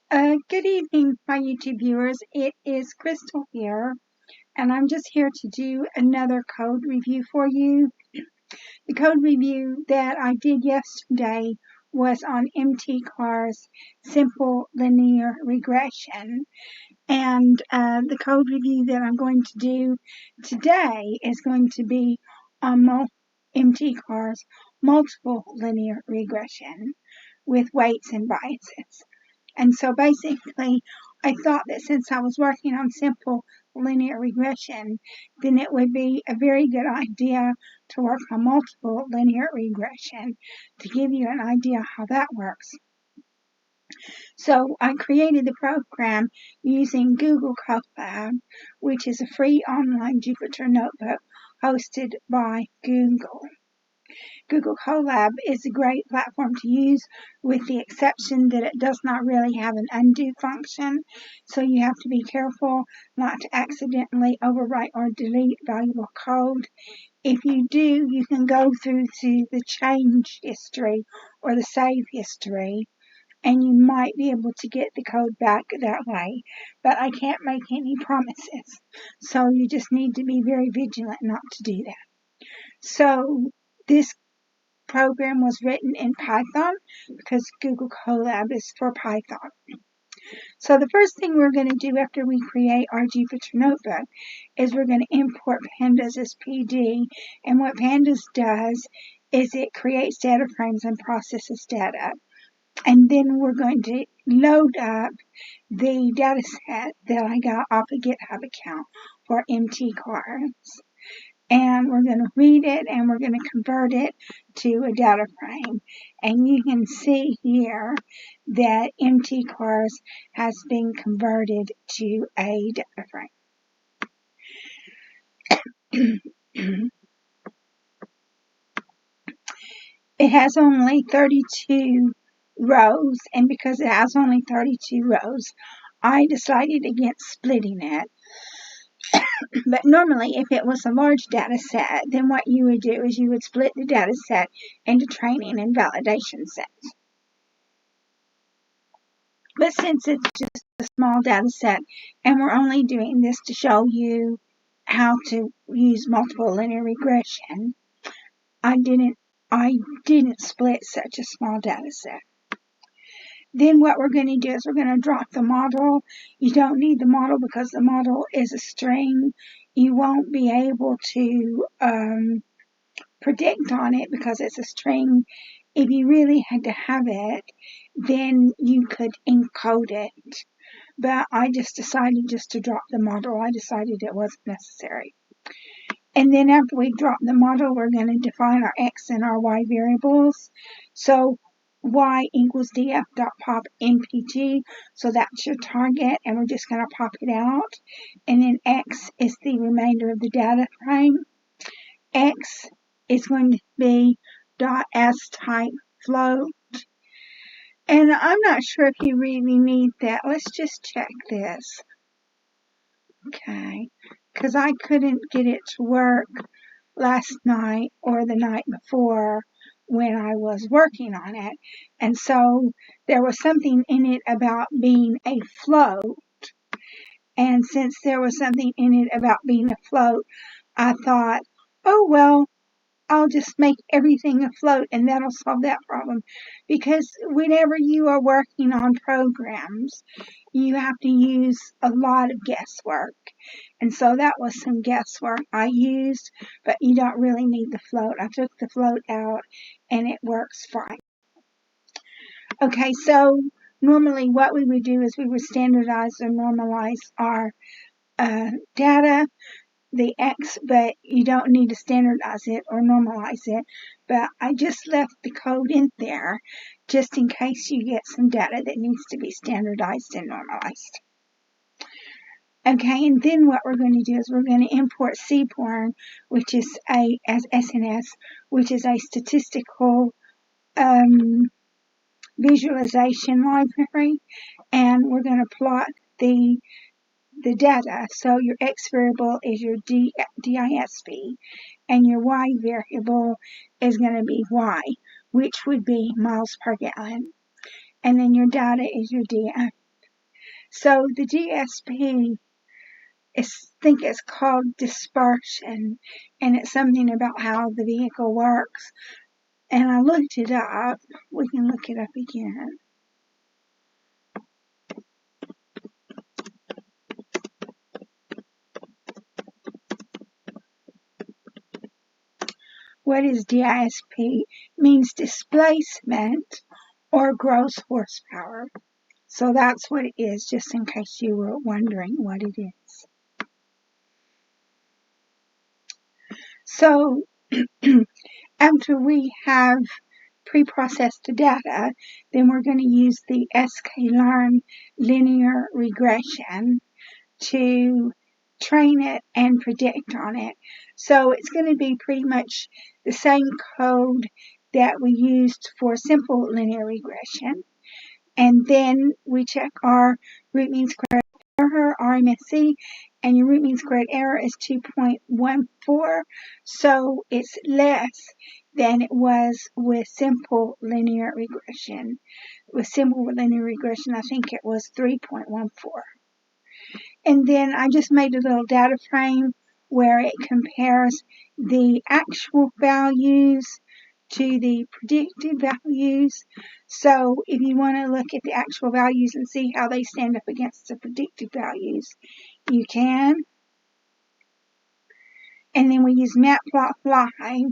Good evening, my YouTube viewers. It is Crystal here, and I'm just here to do another code review for you. The code review that I did yesterday was on mtcars simple linear regression, and the code review that I'm going to do today is going to be on mtcars multiple linear regression with weights and biases. And so basically, I thought that since I was working on simple linear regression, then it would be a very good idea to work on multiple linear regression to give you an idea how that works. So I created the program using Google Colab, which is a free online Jupyter notebook hosted by Google. Google Colab is a great platform to use, with the exception that it does not really have an undo function, so you have to be careful not to accidentally overwrite or delete valuable code. If you do, you can go through to the change history or the save history, and you might be able to get the code back that way, but I can't make any promises, so you just need to be very vigilant not to do that. So this program was written in Python because Google Colab is for Python. So the first thing we're going to do after we create our Jupyter notebook is we're going to import pandas as PD, and what pandas does is it creates data frames and processes data. And then we're going to load up the data set that I got off a GitHub account for mtcars. And we're going to read it and we're going to convert it to a data frame. And you can see here that mtcars has been converted to a data frame. It has only 32 rows, and because it has only 32 rows, I decided against splitting it. But normally, if it was a large data set, then what you would do is you would split the data set into training and validation sets. But since it's just a small data set, and we're only doing this to show you how to use multiple linear regression, I didn't split such a small data set. Then what we're going to do is we're going to drop the model. You don't need the model because the model is a string. You won't be able to predict on it because it's a string. If you really had to have it, then you could encode it. But I just decided just to drop the model. I decided it wasn't necessary. And then after we drop the model, we're going to define our x and our y variables. So y equals df.pop npt, so that's your target, and we're just going to pop it out. And then x is the remainder of the data frame. X is going to be .s type float. And I'm not sure if you really need that. Let's just check this. Okay, because I couldn't get it to work last night or the night before when I was working on it. And so there was something in it about being a float. And since there was something in it about being a float, I thought, oh, well, I'll just make everything afloat and that'll solve that problem. Because whenever you are working on programs, you have to use a lot of guesswork. And so that was some guesswork I used, but you don't really need the float. I took the float out and it works fine. Okay, so normally what we would do is we would standardize or normalize our data, the x, but you don't need to standardize it or normalize it. But I just left the code in there just in case you get some data that needs to be standardized and normalized. Okay, and then what we're going to do is we're going to import Seaborn, which is as SNS, which is a statistical visualization library, and we're going to plot the data. So your x variable is your DISP, and your y variable is going to be y, which would be miles per gallon. And then your data is your df. So the GSP I think it's called dispersion, and it's something about how the vehicle works. And I looked it up. We can look it up again. What is DISP? Means displacement or gross horsepower. So that's what it is, just in case you were wondering what it is. So after we have pre-processed data, then we're going to use the sklearn linear regression to train it and predict on it. So it's going to be pretty much the same code that we used for simple linear regression. And then we check our root mean squared error, RMSE, and your root mean squared error is 2.14, so it's less than it was with simple linear regression. With simple linear regression, I think it was 3.14. And then I just made a little data frame where it compares the actual values to the predicted values. So if you want to look at the actual values and see how they stand up against the predicted values, you can. And then we use matplotlib,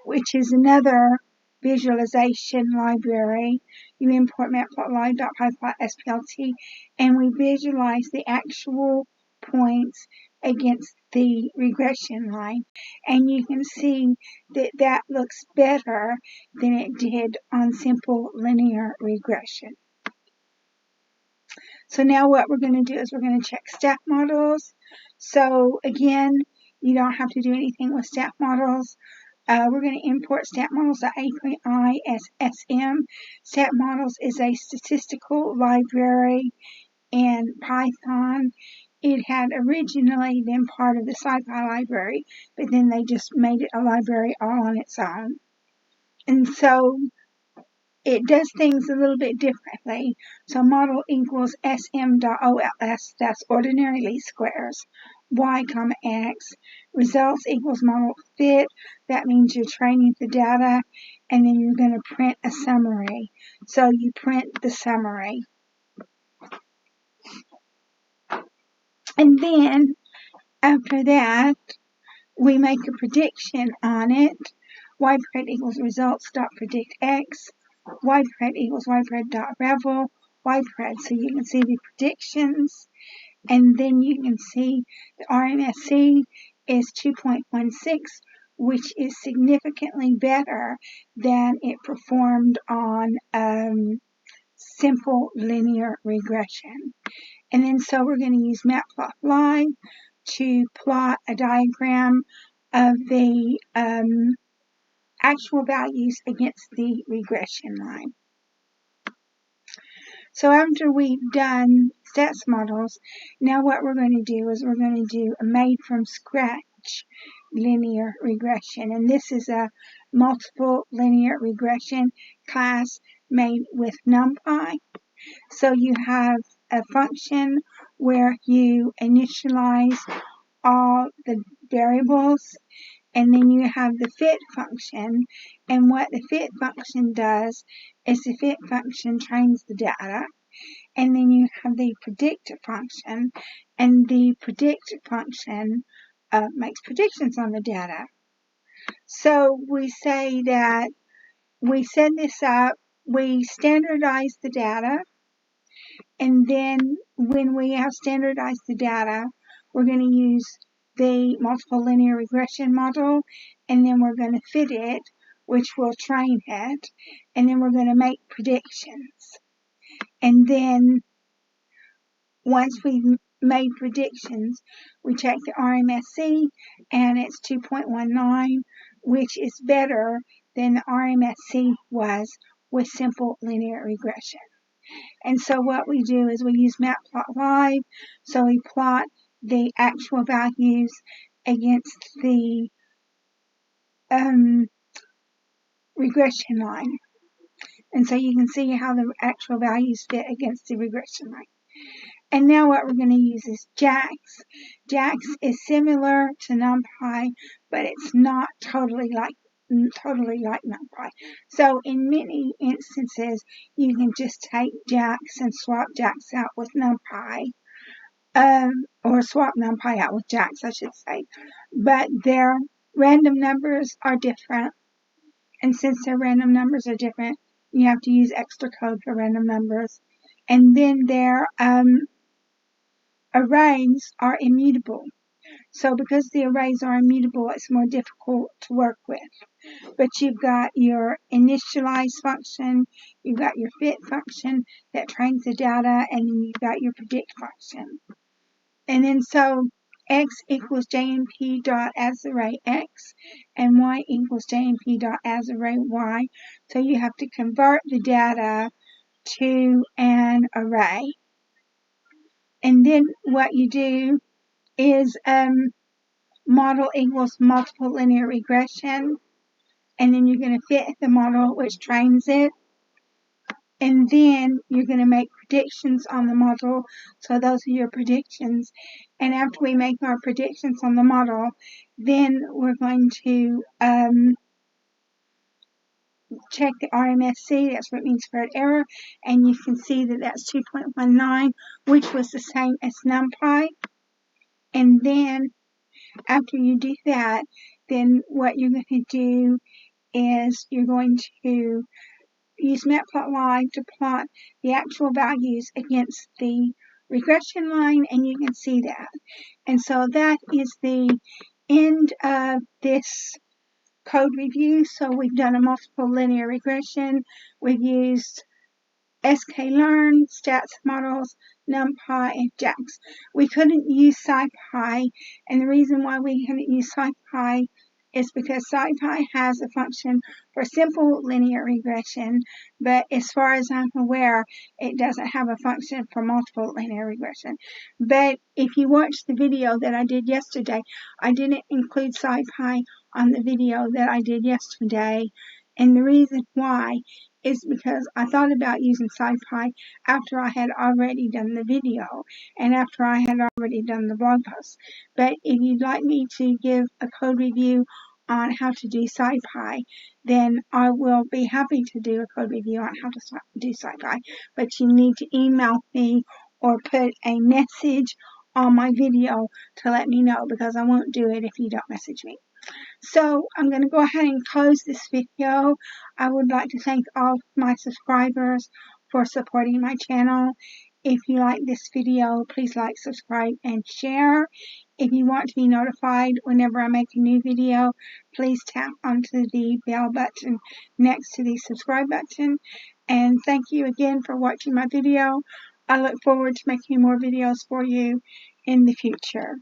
which is another visualization library. You import matplotlib.pyplot.splt, and we visualize the actual points against the regression line. And you can see that that looks better than it did on simple linear regression. So now what we're going to do is we're going to check stat models. So again, you don't have to do anything with stat models. We're going to import stat models.api as SM. Stat models is a statistical library in Python. It had originally been part of the SciPy library, but then they just made it a library all on its own. And so it does things a little bit differently. So model equals sm.ols, that's ordinary least squares, y, x. Results equals model fit, that means you're training the data, and then you're going to print a summary. So you print the summary. And then after that, we make a prediction on it. Ypred equals results.predict x. Ypred equals ypred.revel. Ypred, so you can see the predictions. And then you can see the RMSE is 2.16, which is significantly better than it performed on simple linear regression. And then so we're going to use matplotlib to plot a diagram of the actual values against the regression line. So after we've done stats models, now what we're going to do is we're going to do a made from scratch linear regression. And this is a multiple linear regression class made with NumPy. So you have a function where you initialize all the variables, and then you have the fit function, and what the fit function does is the fit function trains the data, and then you have the predict function, and the predict function makes predictions on the data. So we say that we set this up, we standardize the data, and then when we have standardized the data, we're going to use the multiple linear regression model, and then we're going to fit it, which will train it, and then we're going to make predictions. And then once we've made predictions, we check the RMSE, and it's 2.19, which is better than the RMSE was with simple linear regression. And so what we do is we use matplotlib, so we plot the actual values against the regression line. And so you can see how the actual values fit against the regression line. And now what we're going to use is JAX. JAX is similar to NumPy, but it's not totally like NumPy. So in many instances, you can just take JAX and swap JAX out with NumPy, or swap NumPy out with JAX, I should say. But their random numbers are different, and since their random numbers are different, you have to use extra code for random numbers. And then their arrays are immutable. So because the arrays are immutable, it's more difficult to work with. But you've got your initialize function, you've got your fit function that trains the data, and then you've got your predict function. And then so x equals jmp.asArray x and y equals jmp.asArray y. So you have to convert the data to an array. And then what you do is model equals multiple linear regression, and then you're going to fit the model which trains it, and then you're going to make predictions on the model. So those are your predictions, and after we make our predictions on the model, then we're going to check the RMSC, that's what it means for an error, and you can see that that's 2.19, which was the same as NumPy. And then after you do that, then what you're going to do is you're going to use Matplotlib to plot the actual values against the regression line, and you can see that. And so that is the end of this code review. So we've done a multiple linear regression. We've used sklearn, stats models, NumPy, and JAX. We couldn't use SciPy, and the reason why we couldn't use SciPy is because SciPy has a function for simple linear regression, but as far as I'm aware, it doesn't have a function for multiple linear regression. But if you watch the video that I did yesterday, I didn't include SciPy on the video that I did yesterday, and the reason why is because I thought about using SciPy after I had already done the video and after I had already done the blog post. But if you'd like me to give a code review on how to do SciPy, then I will be happy to do a code review on how to do SciPy. But you need to email me or put a message on my video to let me know, because I won't do it if you don't message me. So I'm going to go ahead and close this video. I would like to thank all of my subscribers for supporting my channel. If you like this video, please like, subscribe, and share. If you want to be notified whenever I make a new video, please tap onto the bell button next to the subscribe button. And thank you again for watching my video. I look forward to making more videos for you in the future.